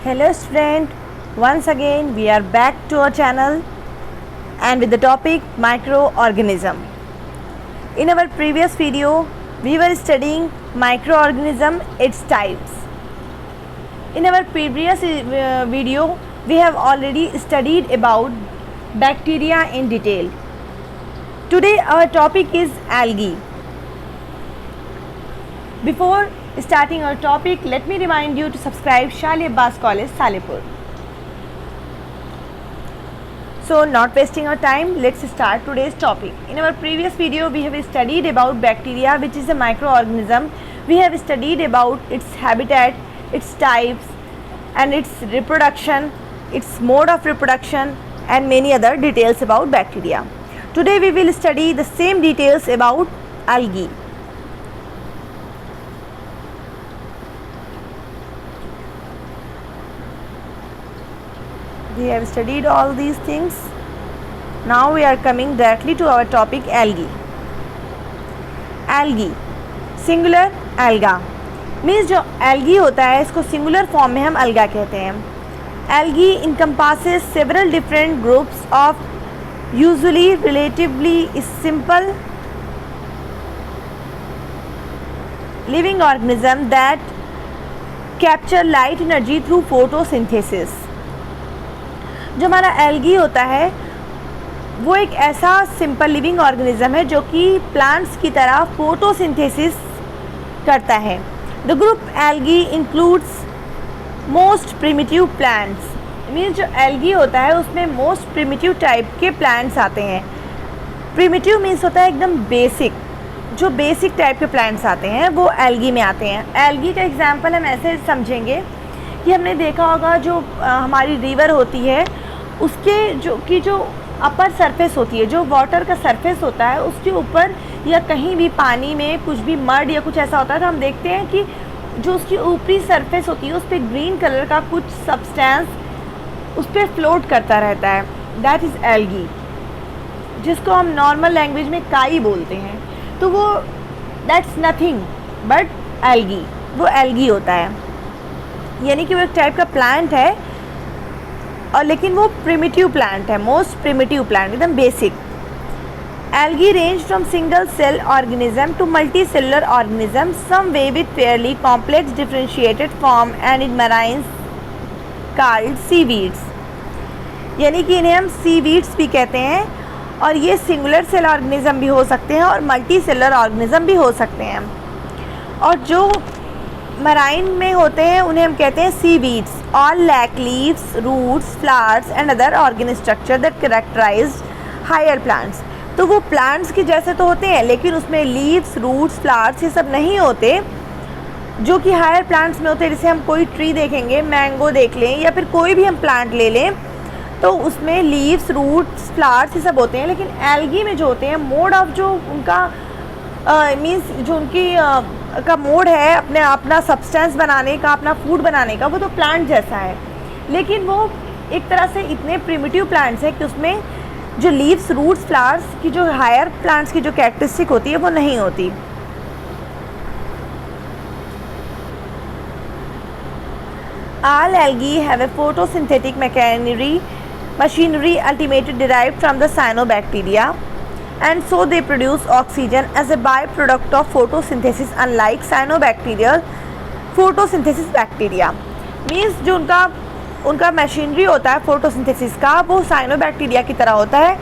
Hello student, once again we are back to our channel and with the topic microorganism. In our previous video we were studying microorganism, its types. In our previous video we have already studied about bacteria in detail. Today our topic is algae. Before starting our topic, let me remind you to subscribe Shali Abbas College, Salipur. So, not wasting our time, let's start today's topic. In our previous video, we have studied about bacteria, which is a microorganism. We have studied about its habitat, its types, and its reproduction, its mode of reproduction, and many other details about bacteria. Today, we will study the same details about algae. We have studied all these things. Now we are coming directly to our topic algae. Algae, singular alga, means जो algae होता है इसको singular form में हम alga कहते हैं. Algae encompasses several different groups of usually relatively simple living organisms that capture light energy through photosynthesis. जो हमारा एल्गी होता है वो एक ऐसा सिंपल लिविंग ऑर्गेनिज्म है जो कि प्लांट्स की तरह फोटोसिंथेसिस करता है. The group algae includes most primitive plants, means जो एल्गी होता है उसमें मोस्ट प्रिमिटिव टाइप के प्लांट्स आते हैं. प्रिमिटिव मीन्स होता है एकदम बेसिक, जो बेसिक टाइप के प्लांट्स आते हैं वो एल्गी में आते हैं. एल्गी का एग्जांपल हम ऐसे समझेंगे कि हमने देखा होगा जो हमारी रिवर होती है उसके जो अपर सरफेस होती है, जो वाटर का सरफेस होता है उसके ऊपर या कहीं भी पानी में कुछ भी मड या कुछ ऐसा होता है तो हम देखते हैं कि जो उसकी ऊपरी सरफेस होती है उस पर ग्रीन कलर का कुछ सब्सटेंस उस पर फ्लोट करता रहता है. दैट इज़ एल्गी, जिसको हम नॉर्मल लैंग्वेज में काई बोलते हैं. तो वो दैट्स नथिंग बट एल्गी, वो एल्गी होता है. यानी कि वो एक टाइप का प्लांट है और लेकिन वो प्रिमिटिव प्लांट है, मोस्ट प्रिमिटिव प्लांट, एकदम basic. Algae range from single cell organism to multicellular organism, some way with fairly complex differentiated form and in marines called seaweeds. यानी कि इन्हें हम सीवीड्स भी कहते हैं और ये सिंगुलर सेल ऑर्गेनिज्म भी हो सकते हैं और मल्टी सेलुलर ऑर्गेनिज्म भी हो सकते हैं. और जो मराइन में होते हैं उन्हें हम कहते हैं seaweeds. All lack leaves, roots, flowers and other organic structure that characterize higher plants. तो वो प्लांट्स के जैसे तो होते हैं लेकिन उसमें लीव्स, रूट्स, फ्लावर्स ये सब नहीं होते जो कि हायर प्लांट्स में होते हैं. जैसे हम कोई ट्री देखेंगे, मैंगो देख लें या फिर कोई भी हम प्लांट ले लें तो उसमें लीव्स, रूट्स, फ्लावर्स ये सब होते हैं. लेकिन एल्गी में जो होते हैं मोड ऑफ जो उनका मीन्स जो उनकी का मोड है अपना सब्सटेंस बनाने का, अपना फूड बनाने का, वो तो प्लांट जैसा है लेकिन वो एक तरह से इतने प्रिमिटिव प्लांट्स हैं कि उसमें जो लीव्स, रूट्स, फ्लावर्स की जो हायर प्लांट्स की जो कैरेक्टरिस्टिक होती है वो नहीं होती. All algae have a photosynthetic machinery ultimately derived from the cyanobacteria, and so they produce oxygen as a byproduct of photosynthesis, unlike cyanobacterial photosynthesis bacteria. Means जो उनका मशीनरी होता है फोटोसिंथेसिस का वो साइनोबैक्टीरिया की तरह होता है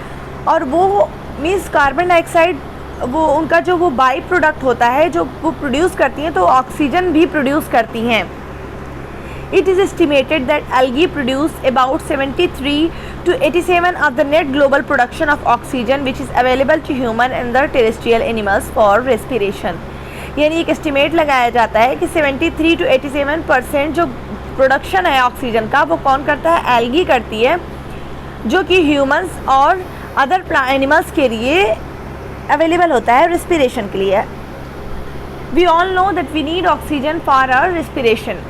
और वो मीन्स कार्बन डाइऑक्साइड वो उनका जो वो बाई प्रोडक्ट होता है जो वो प्रोड्यूस करती हैं तो ऑक्सीजन भी प्रोड्यूस करती हैं. It is estimated that algae produce about 73 to 87 of the net global production of oxygen which is available to human and other terrestrial animals for respiration. यानी एक एस्टिमेट लगाया जाता है कि 73 to 87% जो प्रोडक्शन है ऑक्सीजन का वो कौन करता है, एल्गी करती है, जो कि ह्यूमंस और अदर एनिमल्स के लिए अवेलेबल होता है रेस्पिरेशन के लिए. We all know that we need oxygen for our respiration.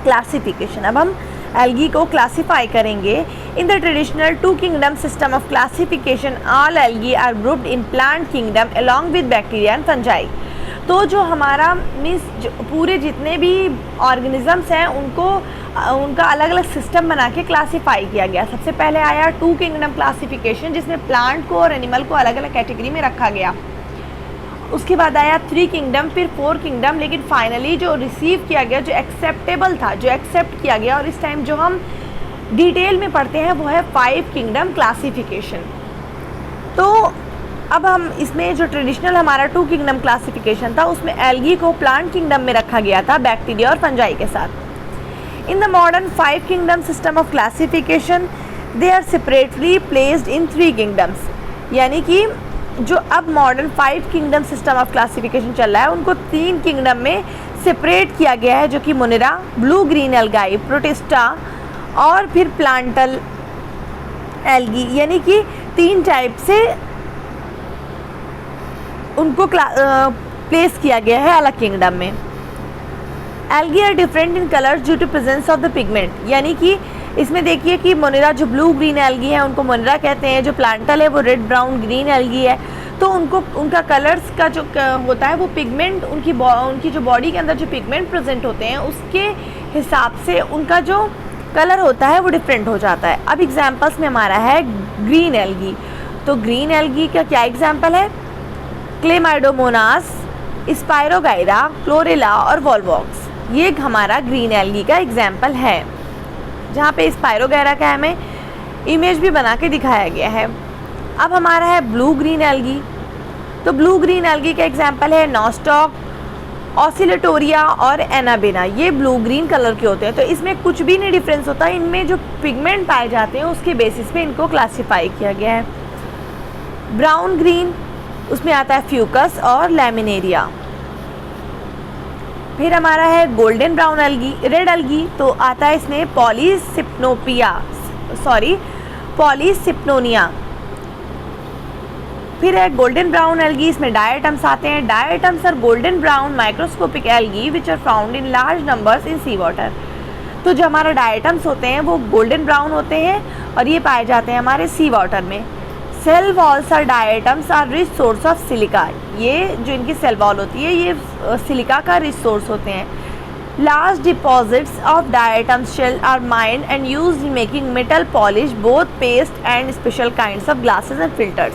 Classification, अब हम एल्गी को क्लासीफाई करेंगे. In the traditional two kingdom system of classification all algae are grouped in plant kingdom along with bacteria and fungi. तो जो हमारा means पूरे जितने भी ऑर्गेनिजम्स हैं उनको उनका अलग अलग सिस्टम बना के क्लासीफाई किया गया। सबसे पहले आया 2 किंगडम क्लासिफिकेशन, जिसमें प्लांट को और एनिमल को अलग अलग कैटेगरी में रखा गया। उसके बाद आया 3 किंगडम, फिर 4 किंगडम, लेकिन फाइनली जो रिसीव किया गया, जो एक्सेप्टेबल था, जो एक्सेप्ट किया गया और इस टाइम जो हम डिटेल में पढ़ते हैं वो है 5 किंगडम क्लासिफिकेशन। तो अब हम इसमें जो ट्रेडिशनल हमारा 2 किंगडम क्लासिफिकेशन था उसमें एल्गी को प्लांट किंगडम में रखा गया था बैक्टीरिया और फंजाई के साथ। In the modern 5 kingdom system of classification they are separately placed in 3 kingdoms, यानी कि जो अब modern 5 kingdom system of classification चल रहा है उनको 3 किंगडम में सेपरेट किया गया है, जो कि Monera, blue green algae, protista और फिर प्लांटल एल्गी, यानी कि 3 टाइप से उनको प्लेस किया गया है अलग किंगडम में। Algae are different in colours due to presence of the pigment, यानी कि इसमें देखिए कि मोनेरा जो ब्लू ग्रीन एल्गी है उनको मोनेरा कहते हैं, जो प्लांटल है वो रेड ब्राउन ग्रीन एल्गी है। तो उनको उनका कलर्स का जो होता है वो पिगमेंट उनकी जो बॉडी के अंदर जो पिगमेंट प्रेजेंट होते हैं उसके हिसाब से उनका जो कलर होता है वो डिफरेंट हो जाता है। अब एग्जांपल्स में हमारा है ग्रीन एल्गी। तो ग्रीन एल्गी का क्या एग्जांपल है? क्लेमाइडोमोनास, स्पायरोगाइरा, क्लोरेला और वॉलवॉक्स, ये हमारा ग्रीन एल्गी का एग्जाम्पल है, जहाँ पे स्पायरोगाइरा का हमें इमेज भी बना के दिखाया गया है। अब हमारा है ब्लू ग्रीन एल्गी। तो ब्लू ग्रीन एल्गी का एग्जाम्पल है नॉस्टॉक, ऑसिलेटोरिया और एनाबेना, ये ब्लू ग्रीन कलर के होते हैं। तो इसमें कुछ भी नहीं डिफरेंस होता, इनमें जो पिगमेंट पाए जाते हैं उसके बेसिस पे इनको क्लासीफाई किया गया है। ब्राउन ग्रीन, उसमें आता है फ्यूकस और लैमिनेरिया। फिर हमारा है golden brown algae, red algae, तो आता है इसमें पॉलीसिप्नोनिया। फिर है गोल्डन ब्राउन एल्गी, इसमें डायटम्स आते हैं। Diatoms are golden brown microscopic algae which are found in large numbers in sea water. तो जो हमारा डायटम्स होते हैं वो गोल्डन ब्राउन होते हैं और ये पाए जाते हैं हमारे सी वाटर में। सेल वॉल्स और diatoms are rich source of silica, ये जो इनकी सेल वॉल होती है ये सिलिका का रिच सोर्स होते हैं। Large deposits of diatom shell are mined and used in making metal polish, both paste and special kinds of glasses and filters.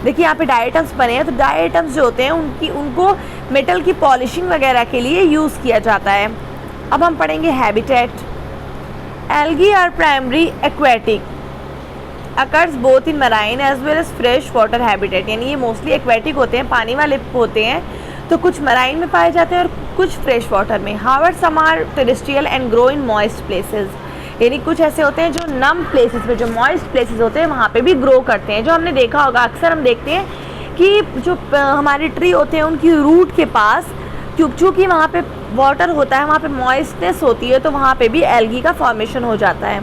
देखिए यहाँ पे डायटम्स बने हैं, तो डायटम्स जो होते हैं उनको मेटल की पॉलिशिंग वगैरह के लिए यूज़ किया जाता है। अब हम पढ़ेंगे habitat. Algae are primary aquatic, occurs both in marine as well as fresh water habitat, यानी ये मोस्टली एक्वेटिक होते हैं, पानी वाले होते हैं, तो कुछ मराइन में पाए जाते हैं और कुछ फ्रेश वाटर में। However some are terrestrial and grow in moist places, यानी कुछ ऐसे होते हैं जो नम प्लेसेस पे, जो मॉइस्ट प्लेसेस होते हैं वहाँ पे भी ग्रो करते हैं। जो हमने देखा होगा अक्सर हम देखते हैं कि जो हमारे ट्री होते हैं उनकी रूट के पास चूँकि वहाँ पे वाटर होता है, वहाँ पे मॉइस्टनेस होती है, तो वहाँ पे भी एल्गी का फॉर्मेशन हो जाता है।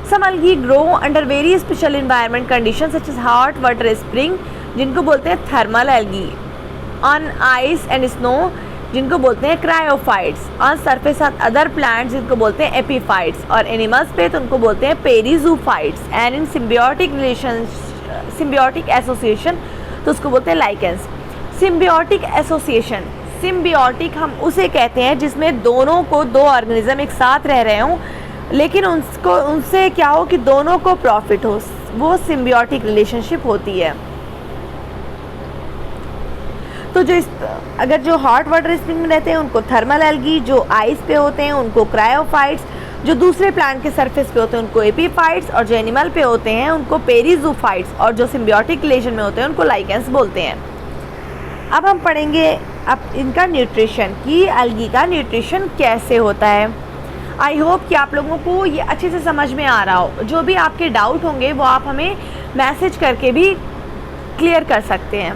Some algae grow under very special environment condition such as hot water spring, जिनको बोलते हैं thermal algae, on ice and snow, जिनको बोलते हैं cryophytes, on surface of other plants, जिनको बोलते हैं एपीफाइट्स, और एनिमल्स पे तो उनको बोलते हैं पेरिजूफाइट्स, एंड इन सिम्बियोटिक एसोसिएशन तो उसको बोलते हैं लाइकेंस। सिम्बियोटिक एसोसिएशन, सिम्बियोटिक हम उसे कहते हैं जिसमें दोनों को, दो ऑर्गेनिज्म एक साथ रह रहे हों लेकिन उनसे क्या हो कि दोनों को प्रॉफिट हो, वो सिम्बियोटिक रिलेशनशिप होती है। तो अगर जो हॉट वाटर स्प्रिंग में रहते हैं उनको थर्मल एल्गी, जो आइस पे होते हैं उनको क्रायोफाइट्स, जो दूसरे प्लांट के सरफेस पे होते हैं उनको एपीफाइट्स, और जो एनिमल पे होते हैं उनको पेरिजूफाइट्स, और जो सिम्बियोटिक रिलेशन में होते हैं उनको लाइकेंस बोलते हैं। अब हम पढ़ेंगे अब इनका न्यूट्रिशन, कि एल्गी का न्यूट्रिशन कैसे होता है। आई होप कि आप लोगों को ये अच्छे से समझ में आ रहा हो। जो भी आपके डाउट होंगे वो आप हमें मैसेज करके भी क्लियर कर सकते हैं।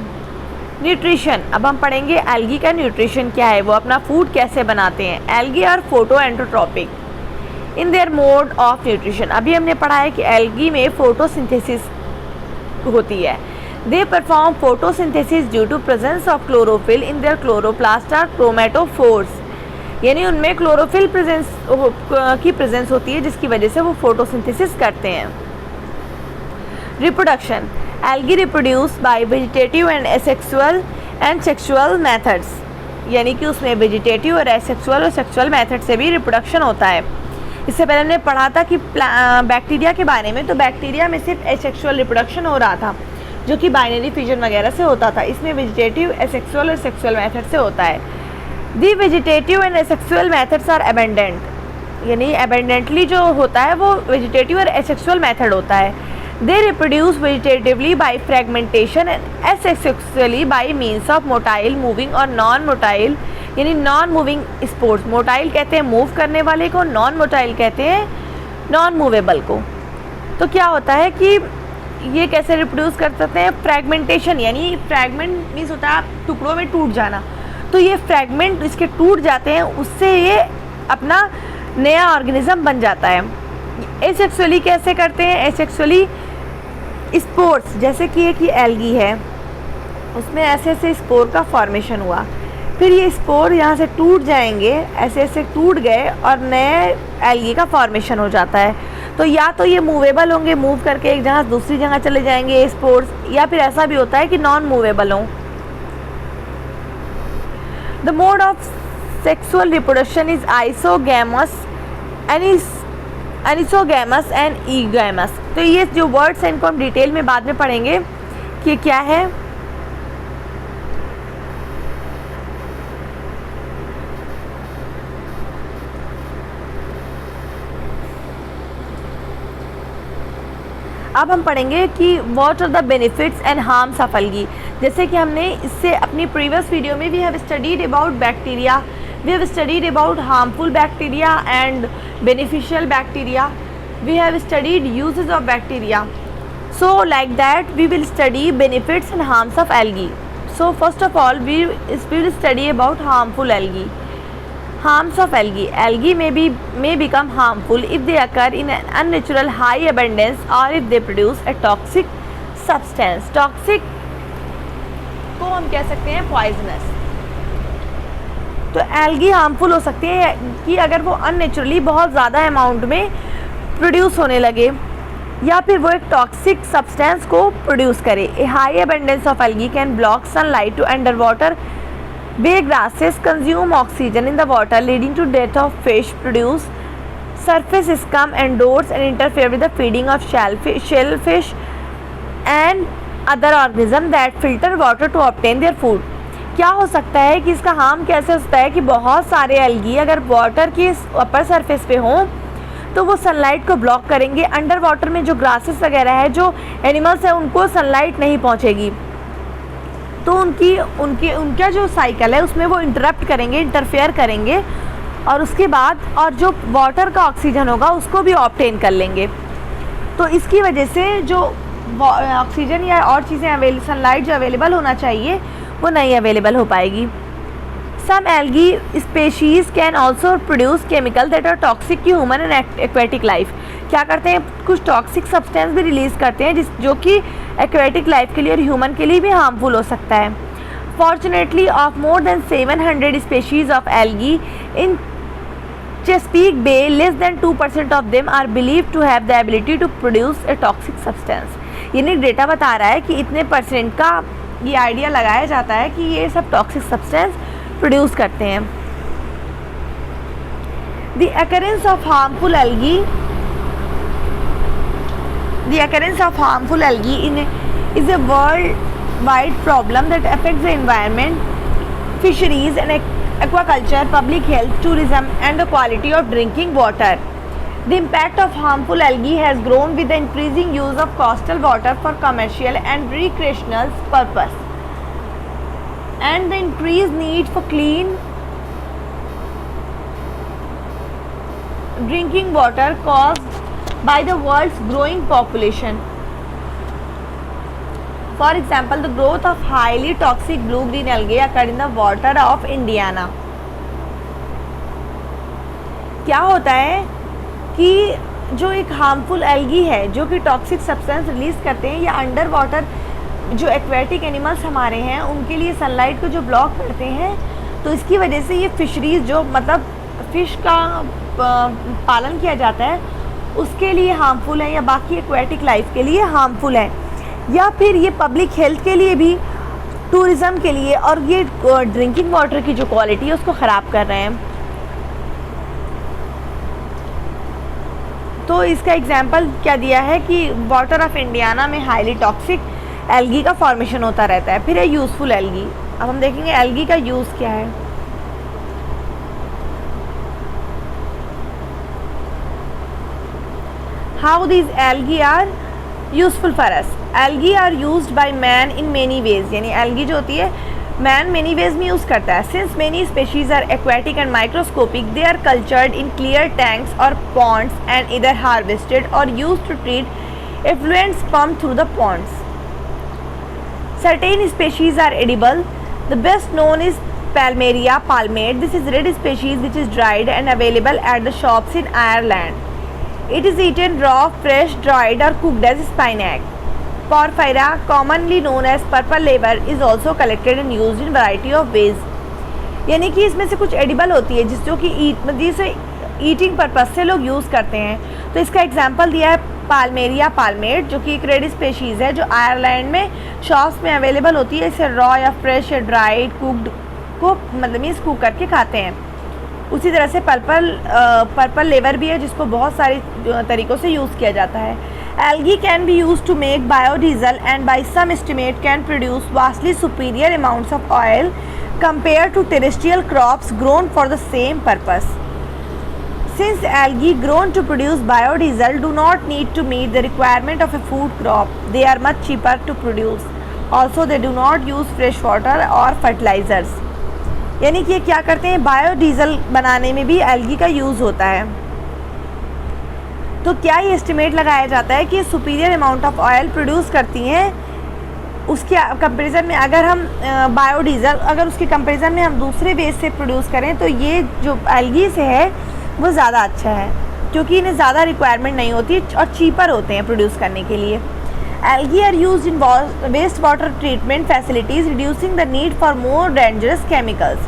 न्यूट्रिशन, अब हम पढ़ेंगे एल्गी का न्यूट्रिशन क्या है, वो अपना फूड कैसे बनाते हैं। Algae are photoautotrophic in their mode of nutrition. अभी हमने पढ़ा है कि एल्गी में फोटोसिंथेसिस होती है। They perform photosynthesis due to presence of chlorophyll in their chloroplast और क्रोमेटोफोर्स, यानी उनमें क्लोरोफिल की प्रेजेंस होती है जिसकी वजह से वो फोटोसिंथेसिस करते हैं। Reproduction, algae reproduce by vegetative and asexual and sexual methods, यानी कि उसमें वेजिटेटिव और एसेक्सुअल और सेक्सुअल मेथड से भी रिप्रोडक्शन होता है। इससे पहले हमने पढ़ा था कि बैक्टीरिया के बारे में, तो बैक्टीरिया में सिर्फ एसेक्सुअल रिप्रोडक्शन हो रहा था जो कि बाइनरी फिजन वगैरह से होता था। इसमें वेजिटेटिव, एसेक्सुअल और सेक्सुअल मेथड से होता है। The vegetative and asexual methods are abundant, यानी एबेंडेंटली जो होता है वो वेजिटेटिव और एसेक्सुअल मेथड होता है। They reproduce vegetatively by fragmentation and asexually by means of motile, moving और नॉन मोटाइल, यानी नॉन मूविंग स्पोर्ट्स। मोटाइल कहते हैं मूव करने वाले को, नॉन मोटाइल कहते हैं नॉन मूवेबल को। तो क्या होता है कि ये कैसे रिप्रोड्यूस कर सकते हैं? फ्रैगमेंटेशन, यानी फ्रैगमेंट मीन्स होता है टुकड़ों में टूट जाना। तो ये फ्रैगमेंट इसके टूट जाते हैं, उससे ये अपना नया ऑर्गेनिज्म बन जाता है। एसेक्सुअली कैसे करते हैं? एसेक्सुअली स्पोर्स, जैसे कि एक एल्गी है, उसमें ऐसे ऐसे स्पोर का फॉर्मेशन हुआ, फिर ये स्पोर यहाँ से टूट जाएंगे, ऐसे ऐसे टूट गए और नए एल्गी का फॉर्मेशन हो जाता है। तो या तो ये मूवेबल होंगे, मूव करके एक जगह दूसरी जगह चले जाएंगे स्पोर्स, या फिर ऐसा भी होता है कि नॉन मूवेबल हों। The mode of sexual reproduction is isogamous, anisogamous and oogamous. तो ये जो वर्ड्स हैं इनको हम डिटेल में बाद में पढ़ेंगे कि क्या है। अब हम पढ़ेंगे कि what are the benefits and harms of algae. जैसे कि हमने इससे अपनी प्रीवियस वीडियो में we have studied about bacteria, we have studied about harmful bacteria and beneficial bacteria, we have studied uses of bacteria. So like that we will study benefits and harms of algae. So first of all we will study about harmful algae. Harms of algae. Algae may become harmful if they occur in an unnatural high abundance or if they produce a toxic substance. Toxic को हम कह सकते हैं poisonous. तो algae harmful हो सकती है कि अगर वो अननेचुरली बहुत ज़्यादा अमाउंट में प्रोड्यूस होने लगे या फिर वो एक टॉक्सिक सब्सटेंस को प्रोड्यूस करे. A high abundance of algae can block sunlight to underwater. Bay grasses consume oxygen in the water, leading to death of fish, produce surface scum and doors, and interfere with the feeding of shellfish and other organisms that filter water to obtain their food. क्या हो सकता है कि इसका harm कैसे हो सकता है कि बहुत सारे एल्गी अगर वाटर की अपर सरफेस पे हों तो वो सनलाइट को ब्लॉक करेंगे. अंडर वाटर में जो ग्रासेस वगैरह है, जो एनिमल्स हैं, उनको सनलाइट नहीं पहुंचेगी तो उनका जो साइकिल है उसमें वो इंटरप्ट करेंगे, इंटरफेयर करेंगे और उसके बाद और जो वाटर का ऑक्सीजन होगा उसको भी ऑब्टेन कर लेंगे. तो इसकी वजह से जो ऑक्सीजन या और चीज़ें सनलाइट जो अवेलेबल होना चाहिए वो नहीं अवेलेबल हो पाएगी. Some algae species can also produce chemical that are toxic to human and aquatic life. क्या करते हैं, कुछ टॉक्सिक सब्सटेंस भी रिलीज़ करते हैं जो कि एक्वेटिक लाइफ के लिए और ह्यूमन के लिए भी हार्मफुल हो सकता है. Fortunately, of more than 700 species of algae in Chesapeake Bay, less than 2% of them are believed to have the ability to produce a toxic substance. यानी डेटा बता रहा है कि इतने परसेंट का ये आइडिया लगाया जाता है कि ये सब टॉक्सिक सब्सटेंस प्रोड्यूस करते हैं. The occurrence of harmful algae is a worldwide problem that affects the environment, fisheries and aquaculture, public health, tourism and the quality of drinking water. The impact of harmful algae has grown with the increasing use of coastal water for commercial and recreational purpose, and the increased need for clean drinking water caused by the world's growing population. For example, the growth of highly toxic blue-green algae occurred in the water of Indiana. क्या होता है कि जो एक harmful algae है जो कि toxic substance release करते हैं या अंडर वाटर जो एक्वेटिक एनिमल्स हमारे हैं उनके लिए सनलाइट को जो ब्लॉक करते हैं, तो इसकी वजह से ये फिशरीज़ जो मतलब फ़िश का पालन किया जाता है उसके लिए हार्मफुल है या बाकी एक्वेटिक लाइफ के लिए हार्मफुल है, या फिर ये पब्लिक हेल्थ के लिए भी टूरिज़्म के लिए, और ये ड्रिंकिंग वाटर की जो क्वालिटी है उसको ख़राब कर रहे हैं। तो इसका एग्जांपल क्या दिया है कि वाटर ऑफ इंडियाना में हाईली टॉक्सिक एल्गी का फॉर्मेशन होता रहता है। फिर है यूज़फुल एल्गी। अब हम देखेंगे एल्गी का यूज़ क्या है। How these algae are useful for us. Algae are used by man in many ways, यानी एल्गी जो होती है मैन मेनी वेज में यूज़ करता है। Since many species are aquatic and microscopic, they are cultured in clear tanks or ponds and either harvested or use to treat effluents pump through the ponds. Certain species are edible. The best known is Palmeria palmate. This is red species which is dried and available at the shops in Ireland. It is eaten raw, fresh, dried or cooked as spinach. Porphyra, commonly known as purple liver, is also collected and used in variety of ways. यानी कि इसमें से कुछ edible होती है जिसको कि जिसे ईटिंग पर्पज से लोग यूज़ करते हैं। तो इसका एग्जांपल दिया है पालमेरिया पालमेट, जो कि एक रेड स्पेशीज़ है जो आयरलैंड में शॉप्स में अवेलेबल होती है। इसे रॉ या फ्रेश या ड्राइड कुकड को मतलब मीन्स कुक करके खाते हैं। उसी तरह से पर्पल लेवर भी है जिसको बहुत सारे तरीक़ों से यूज़ किया जाता है। Algae can be use to make biodiesel and by some estimate can produce vastly superior amounts of oil compare to terrestrial crops grown for the same purpose. Since algae grown to produce biodiesel do not need to meet the requirement of a food crop, they are much cheaper to produce. Also, they do not use fresh water or fertilizers. यानी कि ये क्या करते हैं, biodiesel बनाने में भी algae का यूज़ होता है। तो क्या ये एस्टिमेट लगाया जाता है कि superior amount of oil produce करती हैं उसके कंपैरिजन में। अगर हम बायोडीज़ल अगर उसके कंपैरिजन में हम दूसरे वेज से प्रोड्यूस करें तो ये जो एल्गी से है वो ज़्यादा अच्छा है, क्योंकि इन्हें ज़्यादा रिक्वायरमेंट नहीं होती और चीपर होते हैं प्रोड्यूस करने के लिए। Algae are used in waste water treatment facilities reducing the need for more dangerous chemicals.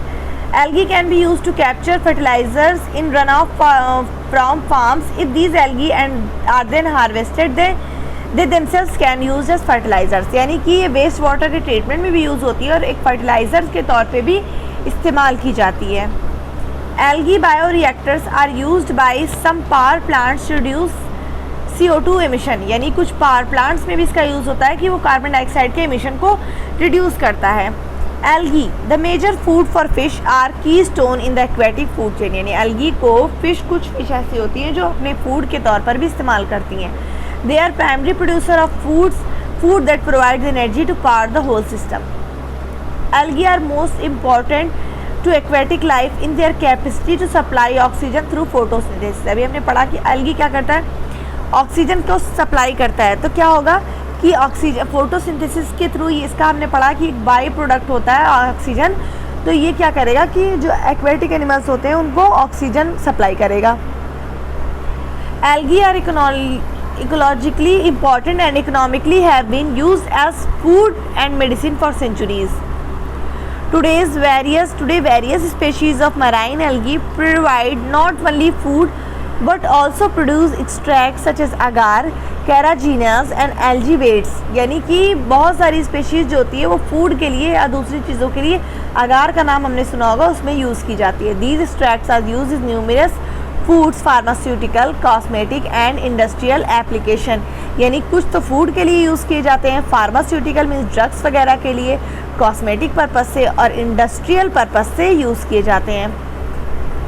Algae can be used to capture fertilizers in run off from farms. If these algae and are then harvested they themselves can use as fertilizers. यानी कि ये waste water के treatment में भी use होती है और एक फर्टिलाइज़र के तौर पे भी इस्तेमाल की जाती है। Algae bioreactors are used by some power plants to reduce CO2 emission, यानी कुछ पावर प्लांट्स में भी इसका यूज़ होता है कि वो कार्बन डाइऑक्साइड के एमिशन को रिड्यूस करता है। Algae the major food for fish are keystone in the aquatic food chain, यानी एल्गी को कुछ फिश ऐसी होती हैं जो अपने फूड के तौर पर भी इस्तेमाल करती हैं। They are primary producer of food that provides energy to power the whole system. Algae are most important to aquatic life in their capacity to supply oxygen through photosynthesis. अभी हमने पढ़ा कि एल्गी क्या करता है, ऑक्सीजन को supply करता है। तो क्या होगा कि ऑक्सीजन फोटोसिंथेसिस के थ्रू इसका हमने पढ़ा कि एक बाई प्रोडक्ट होता है ऑक्सीजन। तो ये क्या करेगा कि जो एक्वेटिक एनिमल्स होते हैं उनको ऑक्सीजन सप्लाई करेगा। Algae are ecologically important and economically have been used as food and medicine for centuries. Today various species of marine algae provide not only food but also produce extracts such as agar, carrageenans and algivates। यानी कि बहुत सारी species जो होती है वो food के लिए या दूसरी चीज़ों के लिए, अगार का नाम हमने सुना होगा, उसमें यूज़ की जाती है। These extracts are used in numerous foods, pharmaceutical, cosmetic and industrial application. यानी कुछ तो फूड के लिए यूज़ किए जाते हैं, फार्मास्यूटिकल मीन्स ड्रग्स वगैरह के लिए, कॉस्मेटिक पर्पस से और इंडस्ट्रियल पर्पस से यूज़ किए जाते हैं।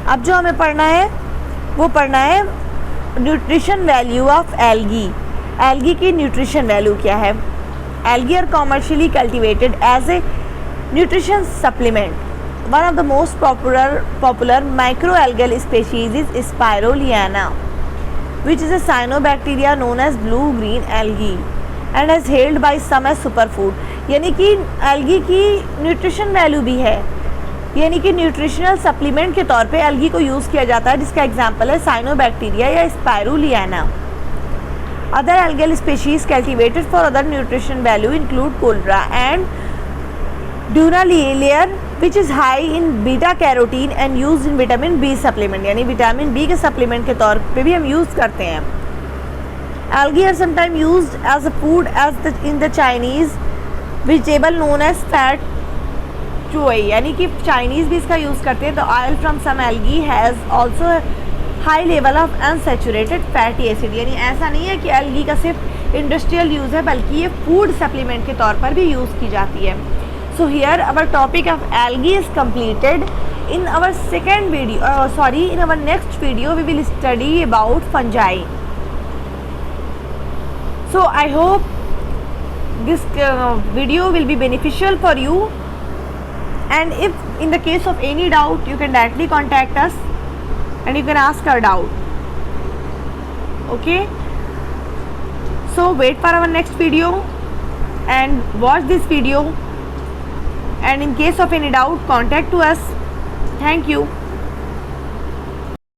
अब जो हमें पढ़ना है वो पढ़ना है nutrition value of algae. Algae की न्यूट्रिशन वैल्यू क्या है। Algae are commercially cultivated as a nutrition supplement. One of the most popular microalgal species is Spirulina, which is a cyanobacteria known as blue-green algae and is hailed by some as superfood। यानी कि algae की nutrition value भी है, यानी कि nutritional supplement के तौर पे एल्गी को यूज़ किया जाता है, जिसका एग्जांपल है साइनोबैक्टीरिया या spirulina. Other algal species cultivated for other nutrition value include chlorella and dunaliella which is high in beta carotene and use in vitamin B supplement. यानी विटामिन बी के supplement के तौर पे भी हम यूज़ करते हैं। Algae are sometime used as a food in the Chinese vegetable known as fat choi, यानी कि चाइनीज़ भी इसका यूज़ करते हैं। The oil from some algae has also high level of unsaturated fatty acid, यानी ऐसा नहीं है कि एल्गी का सिर्फ इंडस्ट्रियल यूज़ है, बल्कि ये फूड सप्लीमेंट के तौर पर भी यूज़ की जाती है। So here our topic of algae is completed. In our second video, in our next video we will study about fungi. So I hope this video will be beneficial for you, and if in the case of any doubt you can directly contact us and you can ask our doubt. Okay, so wait for our next video and watch this video, and in case of any doubt contact to us. Thank you.